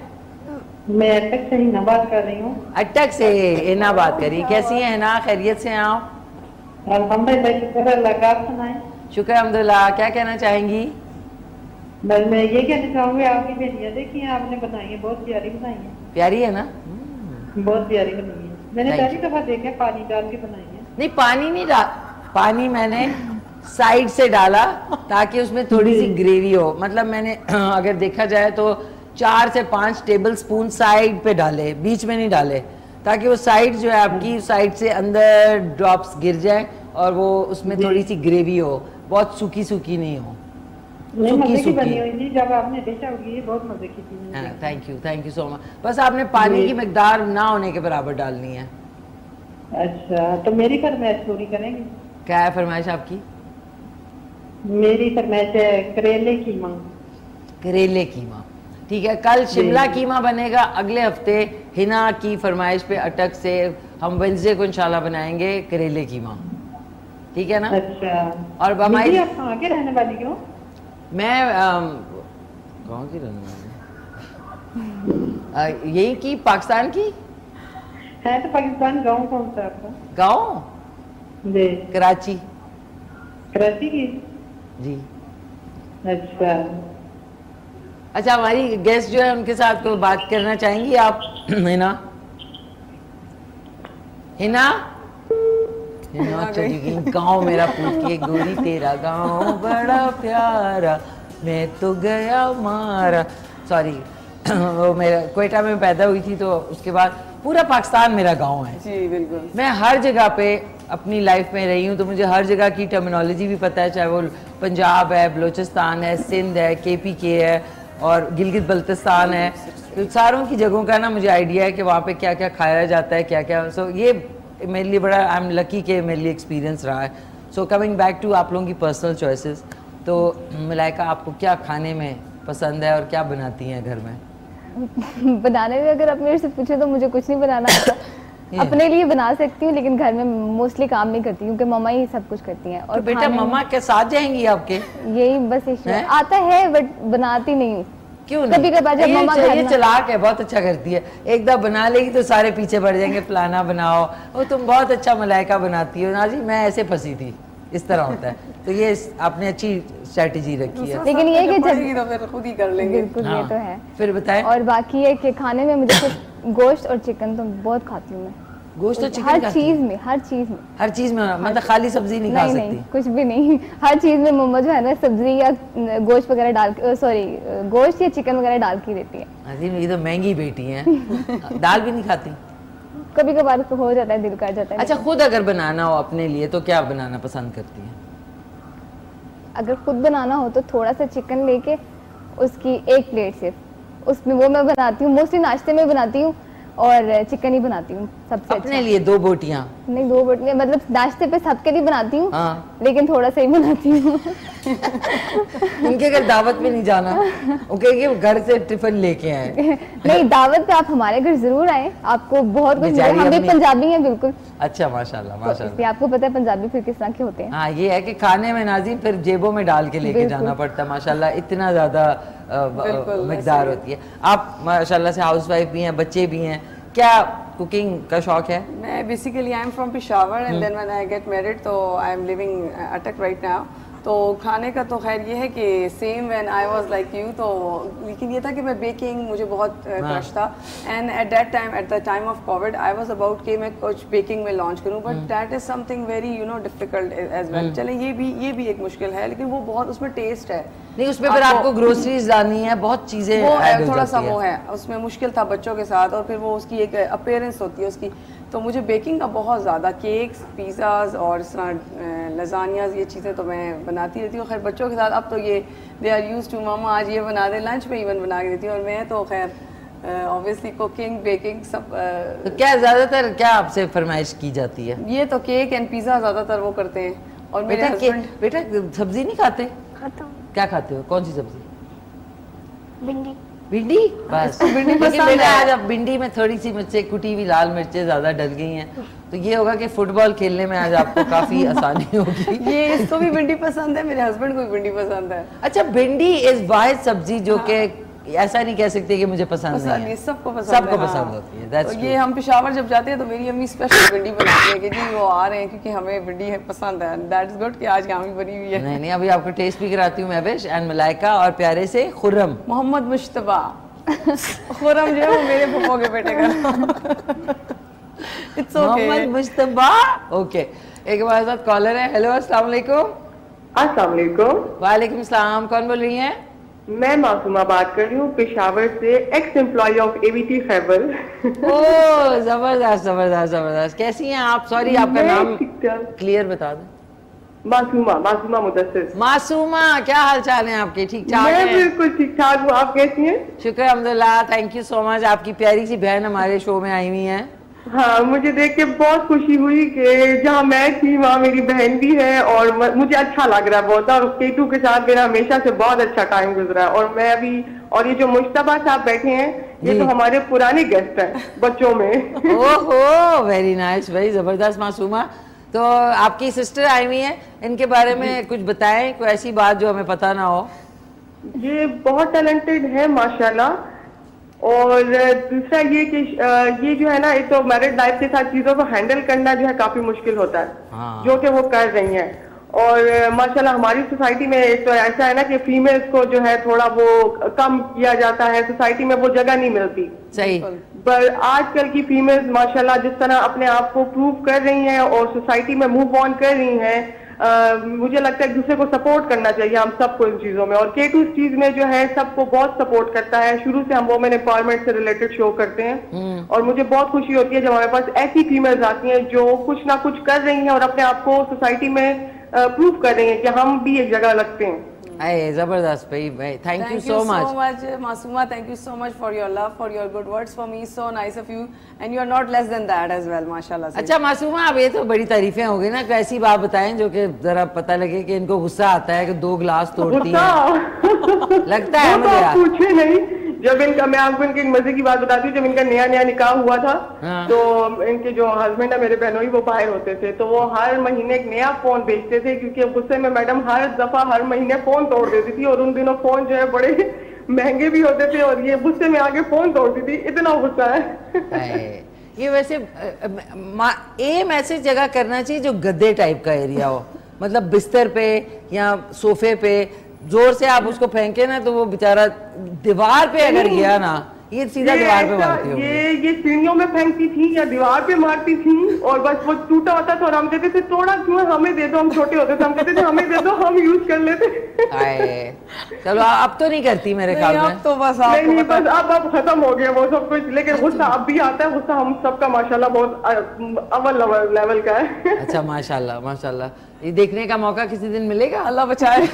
S7: मैं अटक से हिना बात कर रही हूँ।
S2: अटक से हिना बात करी, कैसी हैं हिना? खैरियत से हैं आप?
S7: अल्हम्दुलिल्लाह, शुक्र अल्लाह का। आप सुनाएं।
S2: शुक्र अल्हम्दुलिल्लाह। क्या कहना चाहेंगी?
S7: बस मैं ये कहना चाहूँगी, आपकी बेटियाँ देखी हैं आपने बनाई है, बहुत प्यारी बनाई है,
S2: प्यारी है ना?
S7: बहुत प्यारी बनाई है। मैंने
S2: Thank
S7: पहली दफा देखा है, पानी डाल के बनाई है।
S2: नहीं, पानी नहीं डाल, पानी मैंने साइड से डाला ताकि उसमें थोड़ी सी ग्रेवी हो। मतलब मैंने अगर देखा जाए तो 4 से 5 टेबल स्पून साइड पे डाले, बीच में नहीं डाले, ताकि वो साइड जो है आपकी साइड से अंदर ड्रॉप्स गिर जाए और वो उसमें थोड़ी सी ग्रेवी हो, बहुत सूखी सूखी नहीं हो।
S7: नहीं,
S2: सूखी
S7: मजे की
S2: सूखी।
S7: बनी हुई थी, जब आपने देखा होगी, बहुत मजे की थी।
S2: Thank you so much. बस आपने पानी की मिकदार ना होने के बराबर डालनी है।
S7: अच्छा, तो मेरी फरमाइश पूरी करेंगे?
S2: क्या है फरमाइश आपकी?
S7: मेरी फरमाइश है करेले कीमा।
S2: करेले कीमा, ठीक है। कल शिमला कीमा बनेगा, अगले हफ्ते हिना की फरमाइश पे अटक से हम वेंसडे को इंशाल्लाह बनाएंगे करेले कीमा, ठीक है ना?
S7: अच्छा,
S2: और हमारी
S7: मिशी, आप कहाँ के रहने वाली हो?
S2: मैं गाँव की रहने वाली, यही की, पाकिस्तान की।
S7: है तो पाकिस्तान, गाँव कौन सा आपका?
S2: गाँव
S7: जी,
S2: कराची
S7: कराची की।
S2: जी।
S7: अच्छा,
S2: अच्छा, हमारी गेस्ट जो है उनके साथ कोई बात करना चाहेंगी आप? हिना, हिना, हिना चली गई। गाँव मेरा पूछ के गोरी तेरा गाँव बड़ा प्यारा, मैं तो गया मारा। सॉरी, वो मेरा क्वेटा में पैदा हुई थी, तो उसके बाद पूरा पाकिस्तान मेरा गाँव है।
S3: जी बिल्कुल।
S2: मैं हर जगह पे अपनी लाइफ में रही हूँ, तो मुझे हर जगह की टर्मिनोलॉजी भी पता है, चाहे वो पंजाब है, बलूचिस्तान है, सिंध है, KPK है और गिलगित बल्तिस्तान है। तो सारों की जगहों का ना मुझे आइडिया है कि वहाँ पे क्या क्या खाया जाता है, क्या क्या। सो ये मेरे लिए बड़ा, आई एम लकी के मेरे लिए एक्सपीरियंस रहा है। सो कमिंग बैक टू आप लोगों की पर्सनल चॉइसेस, तो मलाइका आपको क्या खाने में पसंद है और क्या बनाती हैं घर में?
S4: बनाने में अगर आप मेरे से पूछे तो मुझे कुछ नहीं बनाना आता। अपने लिए बना सकती हूँ, लेकिन घर में मोस्टली काम नहीं करती क्योंकि मम्मा ही सब कुछ करती हैं। और
S2: तो बेटा मम्मा के साथ जाएंगी आपके?
S4: यही बस इशू है, आता है बट बनाती नहीं हूँ।
S2: क्यों नहीं?
S4: कभी कभार जब मम्मा
S2: ये चलाक है, बहुत अच्छा करती है। एक दफा बना लेगी तो सारे पीछे पड़ जाएंगे, फलाना बनाओ, वो तुम बहुत अच्छा मलाइका बनाती हो ना जी, मैं ऐसे फंसी थी, इस तरह होता है। तो ये आपने अच्छी स्ट्रेटेजी रखी है।
S4: लेकिन ये कि
S3: जब तो फिर खुद ही कर लेंगे।
S4: बिल्कुल, ये तो है।
S2: फिर बताएं।
S4: और बाकी है कि खाने में मुझे कुछ गोश्त और चिकन तो बहुत खाती हूँ मैं।
S2: गोश्त और चिकन
S4: हर चीज में, हर चीज में,
S2: हर चीज में, मतलब खाली सब्जी नहीं खा सकती?
S4: नहीं, कुछ भी नहीं। हर चीज में मम्मा जो है ना सब्जी या गोश्त वगैरह डाल, सॉरी गोश्त या चिकन वगैरह डाल के देती है।
S2: अजीम, ये तो महंगी बेटी है। दाल भी नहीं खाती?
S4: कभी कभार हो जाता है, दिल कर जाता है।
S2: अच्छा, खुद अगर बनाना हो अपने लिए तो क्या बनाना पसंद करती हैं?
S4: अगर खुद बनाना हो तो थोड़ा सा चिकन लेके उसकी एक प्लेट सिर्फ, उसमें वो मैं बनाती हूँ, मोस्टली नाश्ते में बनाती हूँ और चिकन ही बनाती हूँ सबसे
S2: अपने लिए 2 बोटियां?
S4: नहीं, 2 बोटियां मतलब नाश्ते पे सबके लिए बनाती हूँ।
S2: हाँ।
S4: लेकिन थोड़ा सा ही बनाती हूँ।
S2: उनके घर दावत में नहीं जाना, वो कहेंगे वो घर से टिफिन लेके आए।
S4: नहीं, दावत पे आप हमारे घर जरूर आए, आपको बहुत कुछ मिलेगा। हम भी पंजाबी हैं बिल्कुल।
S2: अच्छा, माशाल्लाह
S4: तो
S2: माशाल्लाह।
S4: इसलिए आपको पता है पंजाबी फिर किस तरह के होते हैं।
S2: हाँ, ये है कि खाने में नाज़ीम फिर जेबों में डाल के लेके जाना पड़ता है। माशाल्लाह इतना ज़्यादा मिकदार होती है। आप माशाल्लाह से हाउसवाइफ भी हैं, बच्चे भी हैं, क्या कुकिंग का शौक है?
S3: मैं basically I am from Peshawar and then when I get married तो I am living Attock right now. तो खाने का तो खैर ये है कि same when I was like you, तो लेकिन ये था कि मैं बेकिंग मुझे बहुत क्रश था and at that time, at the time of COVID I was about कि मैं कुछ बेकिंग में लॉन्च करूं, but that is something very difficult as well. चले ये भी एक मुश्किल है, लेकिन वो बहुत उसमें टेस्ट है।
S2: नहीं, उसमें फिर आपको ग्रोसरीज लानी है, बहुत चीजें
S3: वो
S2: ऐड हो
S3: थोड़ा सा
S2: जाती
S3: वो है, उसमें मुश्किल था बच्चों के साथ, और फिर वो उसकी एक अपीयरेंस होती है उसकी। तो मुझे बेकिंग का बहुत ज़्यादा, केक्स, पिज़्ज़ाज और इस तरह लजानियाज, ये चीज़ें तो मैं बनाती रहती हूँ। खैर बच्चों के साथ अब तो ये दे आर यूज्ड टू, मामा आज ये बना दे, लंच में इवन बना के देती हूँ। और मैं तो खैर ऑब्वियसली कुकिंग, बेकिंग सब।
S2: तो क्या ज़्यादातर क्या आपसे फरमाइश की जाती है?
S3: ये तो केक एंड पिज़्ज़ा ज़्यादातर वो करते हैं। और मेरे हस्बैंड
S2: बेटा सब्जी नहीं खाते?
S6: खाता हूँ।
S2: क्या खाते हो, कौन सी सब्जी?
S6: भिंडी।
S2: भिंडी? बस
S3: भिंडी
S2: लेकिन
S3: पसंद
S2: बेटा
S3: है।
S2: आज अब भिंडी में थोड़ी सी मिर्चें, कुटी हुई लाल मिर्चें ज़्यादा डल गई हैं, तो ये होगा कि फुटबॉल खेलने में आज आपको काफ़ी आसानी होगी।
S3: ये इसको भी भिंडी पसंद है, मेरे हस्बैंड को भी भिंडी पसंद है।
S2: अच्छा, भिंडी इज वाहिद सब्जी जो कि ऐसा नहीं कह सकते कि मुझे पसंद नहीं है,
S3: सबको पसंद
S2: सबको
S3: है, हाँ।
S2: पसंद होती है। That's
S3: तो
S2: true.
S3: ये हम पेशावर जब जाते हैं तो मेरी अम्मी स्पेशल भिंडी बनाती है कि जी वो आ रहे हैं क्योंकि हमें भिंडी पसंद है। दैट इज गुड कि आज यहाँ भी बनी हुई है।
S2: नहीं नहीं, अभी आपको टेस्ट भी कराती हूँ महविश एंड मलाइका और प्यारे से खुर्रम।
S3: मोहम्मद मुश्तबा खुर्रम जो है वो मेरे फुफो के बेटे का। It's okay.
S2: Mohammad Mushtaba, okay. एक हमारे साथ कॉलर है। हेलो, अस्सलाम वालेकुम।
S5: अस्सलाम वालेकुम।
S2: वालेकुम सलाम, कौन बोल रही हैं?
S5: मैं मासूमा बात कर रही हूँ पेशावर से, ex employ of AVT Khyber.
S2: ओह जबरदस्त जबरदस्त जबरदस्त, कैसी हैं आप? सॉरी आपका नाम क्लियर बता दें।
S5: मासूमा मुदस्सिर।
S2: मासूमा, क्या हाल चाल है आपके? ठीक ठाक
S5: मैं
S2: हैं?
S5: बिल्कुल ठीक ठाक हूँ, आप कैसी हैं?
S2: शुक्र अल्हम्दुलिल्लाह, थैंक यू सो मच। आपकी प्यारी सी बहन हमारे शो में आई हुई हैं।
S5: हाँ, मुझे देख के बहुत खुशी हुई कि जहाँ मैं थी वहाँ मेरी बहन भी है और मुझे अच्छा लग रहा है बहुत। और केटू के साथ मेरा हमेशा से बहुत अच्छा टाइम गुजरा है। और मैं अभी, और ये जो मुश्तबा साहब बैठे हैं ये तो हमारे पुराने गेस्ट हैं बच्चों में।
S2: ओहो, वेरी नाइस, वेरी जबरदस्त। मासूमा, तो आपकी सिस्टर आई हुई हैं, इनके बारे में कुछ बताएं, कोई ऐसी बात जो हमें पता ना हो।
S5: ये बहुत टैलेंटेड है माशाल्लाह,
S8: और दूसरा ये कि ये जो है ना, एक तो मैरिड लाइफ के साथ चीजों को हैंडल करना जो है काफी मुश्किल होता है, जो कि वो कर रही हैं। और माशाल्लाह हमारी सोसाइटी में एक तो ऐसा है ना कि फीमेल्स को जो है थोड़ा वो कम किया जाता है, सोसाइटी में वो जगह नहीं मिलती।
S2: सही।
S8: पर आजकल की फीमेल्स माशाल्लाह जिस तरह अपने आप को प्रूव कर रही हैं और सोसाइटी में मूव ऑन कर रही हैं, मुझे लगता है एक दूसरे को सपोर्ट करना चाहिए हम सबको इन चीजों में। और K2 इस चीज में जो है सबको बहुत सपोर्ट करता है। शुरू से हम वोमेन एम्पावरमेंट से रिलेटेड शो करते हैं और मुझे बहुत खुशी होती है जब हमारे पास ऐसी फीमेल्स आती हैं जो कुछ ना कुछ कर रही हैं और अपने आप को सोसाइटी में प्रूव कर रही हैं कि हम भी एक जगह लगते हैं।
S2: अरे जबरदस्त भाई, thank you so much
S3: Masuma, thank you so much for your love, for your good words for me, so nice of you, and you are not less than that as well, mashallah से।
S2: अच्छा मासूमा, अब ये तो बड़ी तारीफें हो गई ना, कैसी बात बताएं जो कि जरा पता लगे कि इनको गुस्सा आता है कि 2 गिलास तोड़ती हैं। लगता है मुझे यार।
S8: पूछे नहीं, जब इनका, मैं आपको इनके मजे की बात बताती हूँ, जब इनका नया निकाह हुआ था तो इनके जो हस्बैंड है मेरे बहनोई, वो बाहर होते थे तो वो हर महीने एक नया फोन बेचते थे, क्योंकि गुस्से में मैडम हर दफा हर महीने फोन तोड़ देती थी। और उन दिनों फोन जो है बड़े महंगे भी होते थे और ये गुस्से में आगे फोन तोड़ती थी, इतना गुस्सा है।
S2: ये वैसे एम ऐसी जगह करना चाहिए जो गद्दे टाइप का एरिया हो, मतलब बिस्तर पे या सोफे पे जोर से आप उसको फेंके ना तो वो बेचारा दीवार पे अगर गया ना, ये सीधा दीवार पे मारती होगी।
S8: ये सीढ़ियों में फेंकती थी या दीवार पे मारती थी और बस वो टूटा होता था और हम कहते थे तोड़ा क्यों है, हमें दे दो, हम छोटे होते थे, हम कहते थे हमें दे दो, हम यूज कर लेते।
S2: चलो अब तो नहीं करती मेरे ख्याल में,
S3: तो बस
S8: नहीं बस अब खत्म हो गया वो सब कुछ, लेकिन गुस्सा अब भी आता है। गुस्सा हम सबका माशाल्लाह बहुत अव्वल लेवल का है।
S2: अच्छा माशाल्लाह माशाल्लाह, ये देखने का मौका किसी दिन मिलेगा,
S3: अल्लाह बचाए।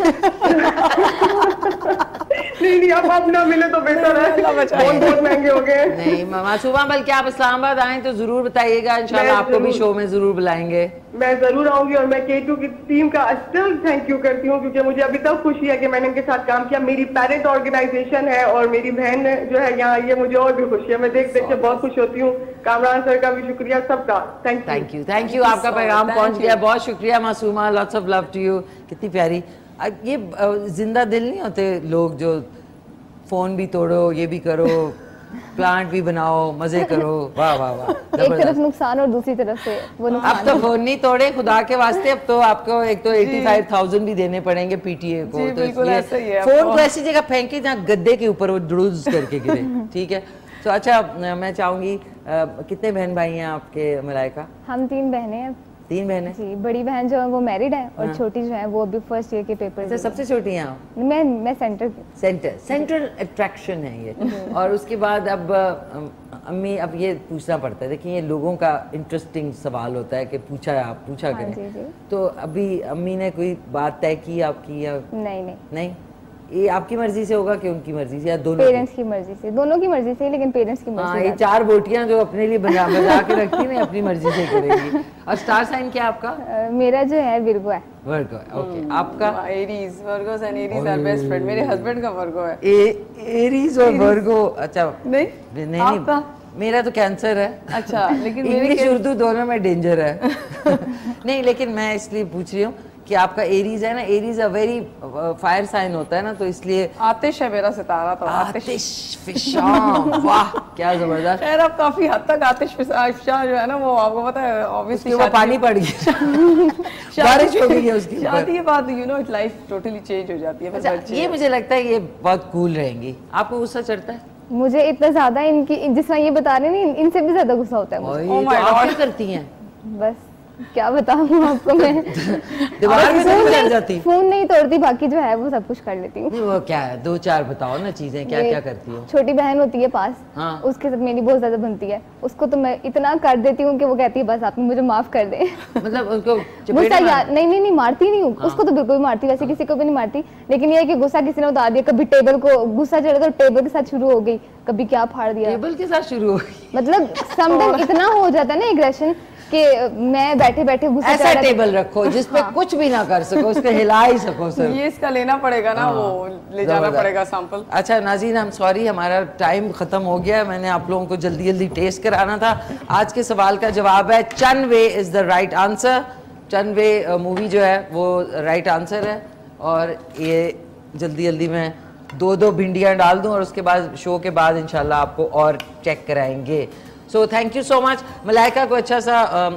S8: नहीं अब ना मिले तो बेहतर है, बहुत महंगे हो गए।
S2: नहीं मासूमा, बल्कि आप इस्लामाबाद आए तो जरूर बताइएगा, इंशाल्लाह आपको भी शो में जरूर बुलाएंगे।
S8: मैं जरूर आऊंगी और मैं K2 की टीम का स्टिल थैंक यू करती हूँ, क्योंकि मुझे अभी तक खुशी है कि मैंने इनके साथ काम किया। मेरी पेरेंट ऑर्गेनाइजेशन है और मेरी बहन जो है यहाँ, ये मुझे और भी खुशी है। मैं देख के बहुत खुश होती हूँ। कामरान सर का भी शुक्रिया, सबका थैंक यू।
S2: आपका पैगाम पहुंच गया, बहुत शुक्रिया Masooma, lots of love to you. कितनी प्यारी, ये जिंदा दिल नहीं होते लोग जो फोन भी तोड़ो, ये भी करो, प्लांट भी बनाओ, मजे करो, वाह वाह वाह।
S4: एक तरफ नुकसान और दूसरी तरफ से वो नुकसान।
S2: अब तो फोन नहीं तोड़े खुदा के वास्ते, अब तो आपको एक तो 85,000 भी देने पड़ेंगे पीटीए को, तो इसलिए फोन को ऐसी जगह फेंके जहाँ गद्दे के ऊपर वो डुडुज करके गिरे। ठीक है, तो अच्छा मैं चाहूंगी, कितने बहन भाई हैं आपके मलाइका?
S4: हम 3 बहनें हैं।
S2: 3 बहनें जी।
S4: बड़ी बहन जो है वो मैरिड है और छोटी जो है वो अभी फर्स्ट ईयर के पेपर।
S2: अच्छा, सबसे छोटी हैं आप?
S4: मैं
S2: सेंट्रल अट्रैक्शन है ये। और उसके बाद अब अम्मी, अब ये पूछना पड़ता है, देखिए ये लोगों का इंटरेस्टिंग सवाल होता है कि पूछा करें।
S4: जी।
S2: तो अभी अम्मी ने कोई बात तय की आपकी या नहीं? ये आपकी मर्जी से होगा कि उनकी मर्जी से या दोनों?
S4: पेरेंट्स की मर्जी से, दोनों की मर्जी से, लेकिन पेरेंट्स की मर्जी से।
S2: ये 4 बोटियां जो अपने लिए बजा के रखती है, अपनी मर्जी से करेगी। और स्टार साइन क्या आपका?
S4: मेरा जो है विर्गो है।
S2: Virgo, okay. आपका?
S3: Aries. Virgos and Aries are best friend. मेरे हस्बैंड का वर्गो है।
S2: एरीज और वर्गो। अच्छा नहीं,
S3: आपका?
S2: मेरा तो कैंसर है।
S3: अच्छा, लेकिन
S2: इंग्लिश उर्दू दोनों में डेंजर है। नहीं, लेकिन मैं इसलिए पूछ रही हूँ कि आपका एरीज है ना, Aries a very fire sign होता है ना, तो इसलिए।
S3: आतिश है मेरा सितारा, तो
S2: आतिश फिशां, वाह क्या जबरदस्त।
S3: खैर अब काफी हद तक आतिश फिशां जो है ना, वो आपको पता है ऑब्वियसली
S2: वो पानी पड़ गया, बारिश हो गई है उसकी।
S3: शादी के बाद you know it life totally change हो जाती है।
S2: अच्छा, ये मुझे लगता है ये बहुत कूल रहेंगी। आपको गुस्सा चढ़ता है?
S4: मुझे इतना ज्यादा इनकी, जिस तरह ये बता रहे हैं इनसे भी ज्यादा गुस्सा होता है मुझे।
S2: ओह माय गॉड, क्या करती हैं?
S4: बस क्या बताऊं आपको मैं।
S2: दीवार में नहीं लग जाती?
S4: फोन नहीं तोड़ती, बाकी जो है वो सब कुछ कर लेती हूँ।
S2: वो क्या है, 2-4 बताओ ना चीजें, क्या करती हो?
S4: छोटी बहन होती है पास,
S2: हाँ।
S4: उसके साथ मेरी बहुत ज्यादा बनती है, उसको तो मैं इतना कर देती हूँ कि वो कहती है बस आप मुझे माफ कर दें।
S2: मतलब उसको
S4: गुस्सा यार नहीं मारती नहीं हूँ। हाँ। उसको तो बिल्कुल मारती, वैसे किसी को भी नहीं मारती, लेकिन ये है कि गुस्सा किसी ने उतार दिया, कभी टेबल को गुस्सा चढ़ा तो टेबल के साथ शुरू हो गई, कभी क्या फाड़ दिया,
S2: टेबल के साथ शुरू हो गई।
S4: मतलब समटाइम इतना हो जाता है ना एग्रेशन कि मैं बैठे बैठे गुस्सा
S2: ऐसा टेबल रखो जिसपे कुछ भी ना कर सको, उसको हिला ही सको सर।
S3: ये इसका लेना पड़ेगा ना, वो ले जाना पड़ेगा सैंपल।
S2: अच्छा नाज़रीन, आई एम सॉरी, हमारा टाइम खत्म हो गया। मैंने आप लोगों को जल्दी टेस्ट कराना था। आज के सवाल का जवाब है Chanwe is the right answer. Chanwe movie जो है वो राइट आंसर है, और ये जल्दी में 2 भिंडियाँ डाल दूं और उसके बाद शो के बाद इंशाल्लाह आपको और चेक कराएंगे। So thank you so much. Malaika को अच्छा सा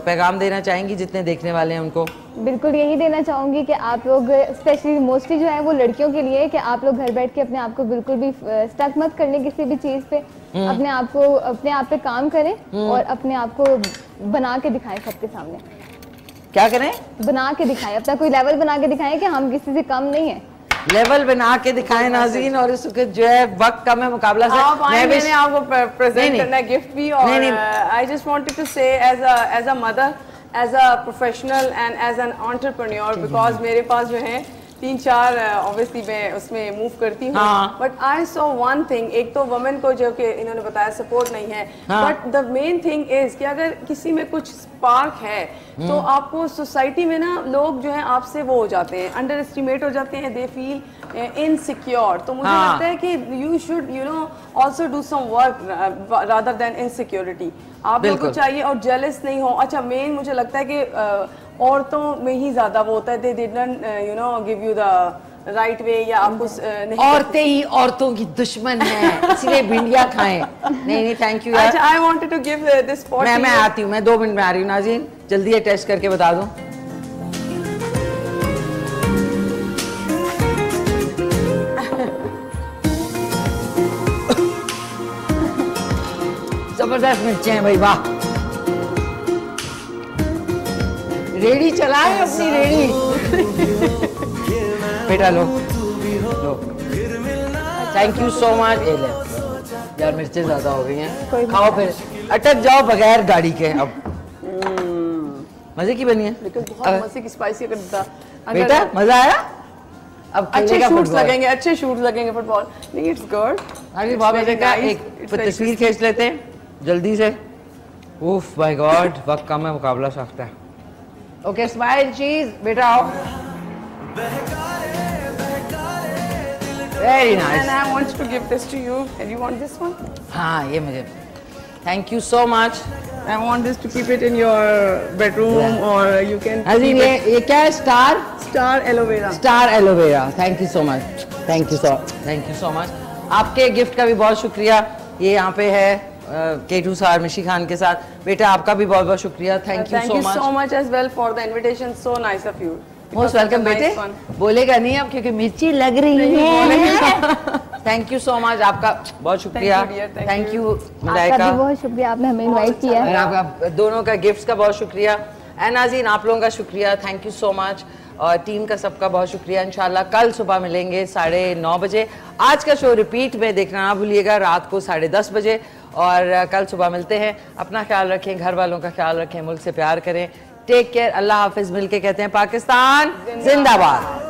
S2: पैगाम देना चाहेंगी जितने देखने वाले हैं उनको?
S4: बिल्कुल यही देना चाहूँगी कि आप लोग स्पेशली मोस्टली जो है वो लड़कियों के लिए, कि आप लोग घर बैठ के अपने आप को बिल्कुल भी स्टक मत करने किसी भी चीज़ पे, अपने आप पे काम करें और अपने आप को बना के दिखाएं सबके सामने।
S2: क्या करें? बना
S4: के दिखाएं, अपना कोई लेवल बना के दिखाएं कि हम किसी से कम नहीं है।
S2: लेवल बना के दिखाएं नाज़रीन। और इस वक्त जो है वक्त कम है मुकाबला से।
S3: मैंने आपको प्रेजेंट करना है गिफ्ट भी, और I just wanted to say as a mother, as a professional and as an entrepreneur, because मेरे पास जो है 3-4 ऑब्वियसली मैं उसमें मूव करती हूँ, but I saw one thing, एक तो वुमेन को जो कि इन्होंने बताया सपोर्ट नहीं है, but the main thing is कि अगर किसी में कुछ स्पार्क है तो आपको सोसाइटी में ना लोग जो है आपसे वो हो जाते हैं, अंडर एस्टिमेट हो जाते हैं, दे फील इनसिक्योर। तो मुझे लगता है कि you should also do some work rather than insecurity. आप लोगों को चाहिए और जेलस नहीं हो। अच्छा, मेन मुझे लगता है कि औरतों में ही ज्यादा वो होता है, they didn't give you the right way, या आपको नहीं,
S2: औरतें ही औरतों की दुश्मन हैं, इसलिए भिंडियाँ खाएं। नहीं थैंक यू।
S3: अच्छा, I wanted to give this spot.
S2: मैं आती हूँ, मैं 2 मिनट में आ रही हूँ नाज़रीन, जल्दी ये टेस्ट करके बता दूं। जबरदस्त मिर्चें हैं भाई, वाह। रेडी चलाए अपनी रेडी। बेटा लो थैंक यू सो मच। यार मिर्चें ज्यादा हो गई हैं, खाओ फिर अटक जाओ बगैर गाड़ी के। अब मजे की बनी है,
S3: लेकिन बहुत मजे की स्पाइसी करता
S2: बेटा, मजा आया? अब
S3: अच्छे शूट्स लगेंगे, अच्छे शूट्स लगेंगे फुटबॉल। नहीं, इट्स गुड।
S2: अरे बाबा जी का एक तस्वीर खींच लेते हैं जल्दी से। उफ माय गॉड, वक्त कम है, मुकाबला सख्त है। ओके स्माइल चीज, बेटा आओ। Very nice.
S3: And I want to give this to you, and you want this one?
S2: हाँ, ये मुझे thank you so much.
S3: I want this to keep it in your bedroom, और you can.
S2: अजी ये क्या है?
S3: Star aloe vera.
S2: Star aloe vera, thank you so much, thank you so much. आपके gift का भी बहुत शुक्रिया। ये यहाँ पे है K2 सार मिशी खान के साथ। बेटा आपका भी बहुत बहुत शुक्रिया, thank you so much
S3: as well for the invitation, so nice of you.
S2: Most welcome बेटे। बोलेगा नहीं अब क्योंकि मिर्ची लग रही है। थैंक यू सो मच, आपका बहुत शुक्रिया। थैंक यू मलाइका,
S4: बहुत शुक्रिया, आपने हमें इनवाइट किया है।
S2: आपका दोनों का गिफ्ट्स का बहुत शुक्रिया। एंड नाज़रीन आप लोगों का शुक्रिया, थैंक यू सो मच। और टीम का सबका बहुत शुक्रिया। इंशाल्लाह कल सुबह मिलेंगे 9:30 बजे। आज का शो रिपीट में देखना ना भूलिएगा रात को 10:30 बजे। और कल सुबह मिलते हैं। अपना ख्याल रखें, घर वालों का ख्याल रखें, मुल्क से प्यार करें। टेक केयर, अल्लाह हाफिज। मिलके कहते हैं पाकिस्तान जिंदाबाद।